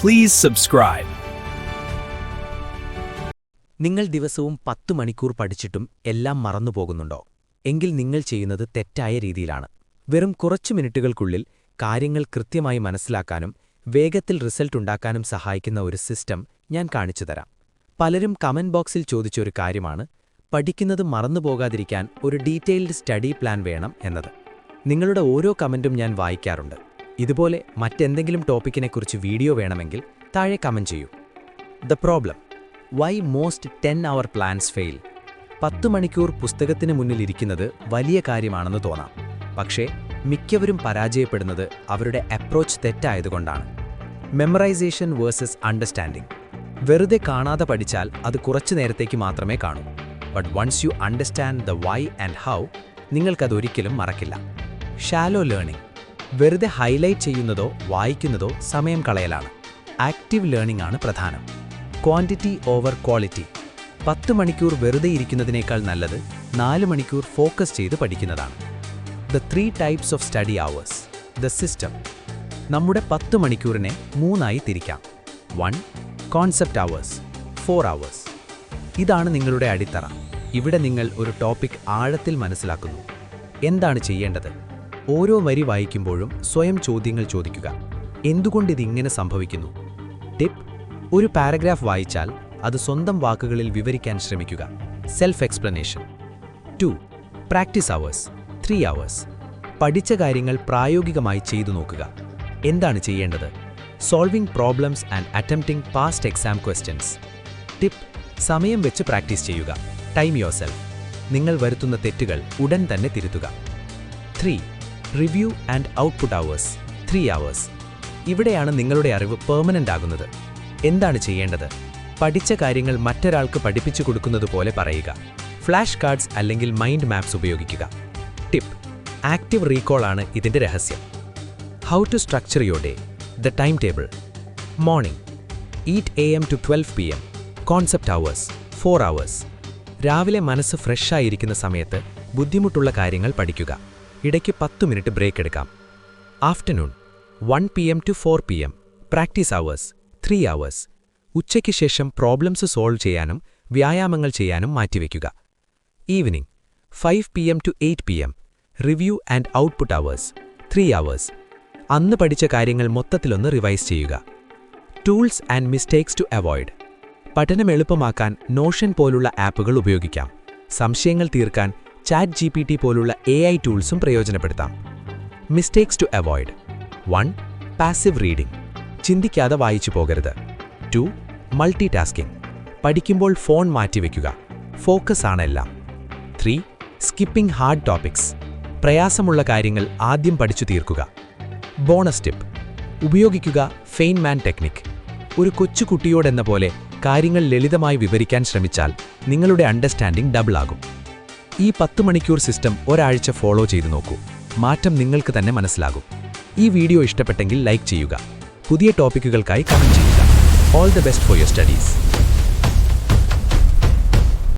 Please subscribe. നിങ്ങൾ ദിവസവും 10 മണിക്കൂർ പഠിച്ചിട്ടും എല്ലാം മറന്നുപോകുന്നുണ്ടോ? എങ്കിൽ നിങ്ങൾ ചെയ്യുന്നത് തെറ്റായ രീതിയിലാണ്. വെറും കുറച്ചു മിനിറ്റുകൾക്കുള്ളിൽ കാര്യങ്ങൾ കൃത്യമായി മനസ്സിലാക്കാനും വേഗത്തിൽ റിസൾട്ട് ഉണ്ടാക്കാനും സഹായിക്കുന്ന ഒരു സിസ്റ്റം ഞാൻ കാണിച്ചുതരാം. പലരും കമന്റ് ബോക്സിൽ ചോദിച്ച ഒരു കാര്യമാണ് പഠിക്കുന്നത് മറന്നുപോകാതിരിക്കാൻ ഒരു ഡീറ്റെയിൽഡ് സ്റ്റഡി പ്ലാൻ വേണം എന്നത്. നിങ്ങളുടെ ഓരോ കമന്റും ഞാൻ വായിക്കാറുണ്ട്. ഇതുപോലെ മറ്റെന്തെങ്കിലും ടോപ്പിക്കിനെക്കുറിച്ച് വീഡിയോ വേണമെങ്കിൽ താഴെ കമന്റ് ചെയ്യൂ. The problem: why most 10-hour plans fail? 10 മണിക്കൂർ പുസ്തകത്തിന് മുന്നിലിരിക്കുന്നത് വലിയ കാര്യമാണെന്ന് തോന്നാം. പക്ഷേ മിക്കവരും പരാജയപ്പെടുന്നത് അവരുടെ അപ്രോച്ച് തെറ്റായതുകൊണ്ടാണ്. Memorisation versus understanding. വെറുതെ കാണാതെ പഠിച്ചാൽ അത് കുറച്ചു നേരത്തേക്ക് മാത്രമേ കാണൂ. But once you understand the why and how, നിങ്ങൾക്കതൊരിക്കലും മറക്കില്ല. Shallow learning. വെറുതെ ഹൈലൈറ്റ് ചെയ്യുന്നതോ വായിക്കുന്നതോ സമയം കളയലാണ്. ആക്റ്റീവ് ലേണിംഗ് ആണ് പ്രധാനം. Quantity over quality. 10 മണിക്കൂർ വെറുതെ ഇരിക്കുന്നതിനേക്കാൾ നല്ലത് 4 മണിക്കൂർ ഫോക്കസ് ചെയ്ത് പഠിക്കുന്നതാണ്. The 3 types of study hours. The system. നമ്മുടെ 10 മണിക്കൂറിനെ 3ആയി തിരിക്കാം. 1. Concept hours, 4 hours. ഇതാണ് നിങ്ങളുടെ അടിത്തറ. ഇവിടെ നിങ്ങൾ ഒരു ടോപ്പിക് ആഴത്തിൽ മനസ്സിലാക്കുന്നു. എന്താണ് ചെയ്യേണ്ടത്? ഓരോ വരി വായിക്കുമ്പോഴും സ്വയം ചോദ്യങ്ങൾ ചോദിക്കുക. എന്തുകൊണ്ടിതിങ്ങനെ സംഭവിക്കുന്നു? ടിപ്പ്: ഒരു പാരഗ്രാഫ് വായിച്ചാൽ അത് സ്വന്തം വാക്കുകളിൽ വിവരിക്കാൻ ശ്രമിക്കുക. Self explanation. 2. Practice hours, 3 hours. പഠിച്ച കാര്യങ്ങൾ പ്രായോഗികമായി ചെയ്തു നോക്കുക. എന്താണ് ചെയ്യേണ്ടത്? Solving problems and attempting past exam questions. Tip: സമയം വെച്ച് പ്രാക്ടീസ് ചെയ്യുക. Time yourself. നിങ്ങൾ വരുത്തുന്ന തെറ്റുകൾ ഉടൻ തന്നെ തിരുത്തുക. 3. Review and output hours, 3 hours. ഇവിടെയാണ് നിങ്ങളുടെ അറിവ് പെർമനന്റ് ആകുന്നത്. എന്താണ് ചെയ്യേണ്ടത്? പഠിച്ച കാര്യങ്ങൾ മറ്റൊരാൾക്ക് പഠിപ്പിച്ചു കൊടുക്കുന്നതുപോലെ പറയുക. ഫ്ലാഷ് കാർഡ്സ് അല്ലെങ്കിൽ മൈൻഡ് മാപ്സ് ഉപയോഗിക്കുക. ടിപ്പ്: ആക്റ്റീവ് റീകോൾ ആണ് ഇതിന്റെ രഹസ്യം. How to structure your day. The time table. Morning 8 AM to 12 PM. Concept hours, 4 hours. രാവിലെ മനസ്സ് ഫ്രഷ് ആയിരിക്കുന്ന സമയത്ത് ബുദ്ധിമുട്ടുള്ള കാര്യങ്ങൾ പഠിക്കുക. ഇടയ്ക്ക് 10 മിനിറ്റ് ബ്രേക്ക് എടുക്കാം. Afternoon 1 PM to 4 PM. Practice hours, 3 hours. ഉച്ചയ്ക്ക് ശേഷം പ്രോബ്ലംസ് സോൾവ് ചെയ്യാനും വ്യായാമങ്ങൾ ചെയ്യാനും മാറ്റിവെക്കുക. Evening 5 PM to 8 PM. Review and output hours, 3 hours. അന്ന് പഠിച്ച കാര്യങ്ങൾ മൊത്തത്തിലൊന്ന് റിവൈസ് ചെയ്യുക. Tools and mistakes to avoid. പഠനം എളുപ്പമാക്കാൻ നോഷൻ പോലുള്ള ആപ്പുകൾ ഉപയോഗിക്കാം. സംശയങ്ങൾ തീർക്കാൻ ChatGPT പോലുള്ള AI ടൂൾസും പ്രയോജനപ്പെടുത്താം. Mistakes to avoid: 1. Passive reading. ചിന്തിക്കാതെ വായിച്ചു പോകരുത്. 2. Multi tasking. പഠിക്കുമ്പോൾ ഫോൺ മാറ്റിവെക്കുക. ഫോക്കസ് ആണ് എല്ലാം. 3. Skipping hard topics. പ്രയാസമുള്ള കാര്യങ്ങൾ ആദ്യം പഠിച്ചു തീർക്കുക. ബോണസ് ടിപ്പ്: ഉപയോഗിക്കുക ഫെയിൻമാൻ ടെക്നിക്. ഒരു കൊച്ചുകുട്ടിയോടെന്ന പോലെ കാര്യങ്ങൾ ലളിതമായി വിവരിക്കാൻ ശ്രമിച്ചാൽ നിങ്ങളുടെ അണ്ടർസ്റ്റാൻഡിംഗ് ഡബിൾ ആകും. ഈ 10 മണിക്കൂർ സിസ്റ്റം ഒരാഴ്ച ഫോളോ ചെയ്തു നോക്കൂ. മാറ്റം നിങ്ങൾക്ക് തന്നെ മനസ്സിലാകും. ഈ വീഡിയോ ഇഷ്ടപ്പെട്ടെങ്കിൽ ലൈക്ക് ചെയ്യുക. പുതിയ ടോപ്പിക്കുകൾക്കായി കമന്റ് ചെയ്യുക. All the best for your studies.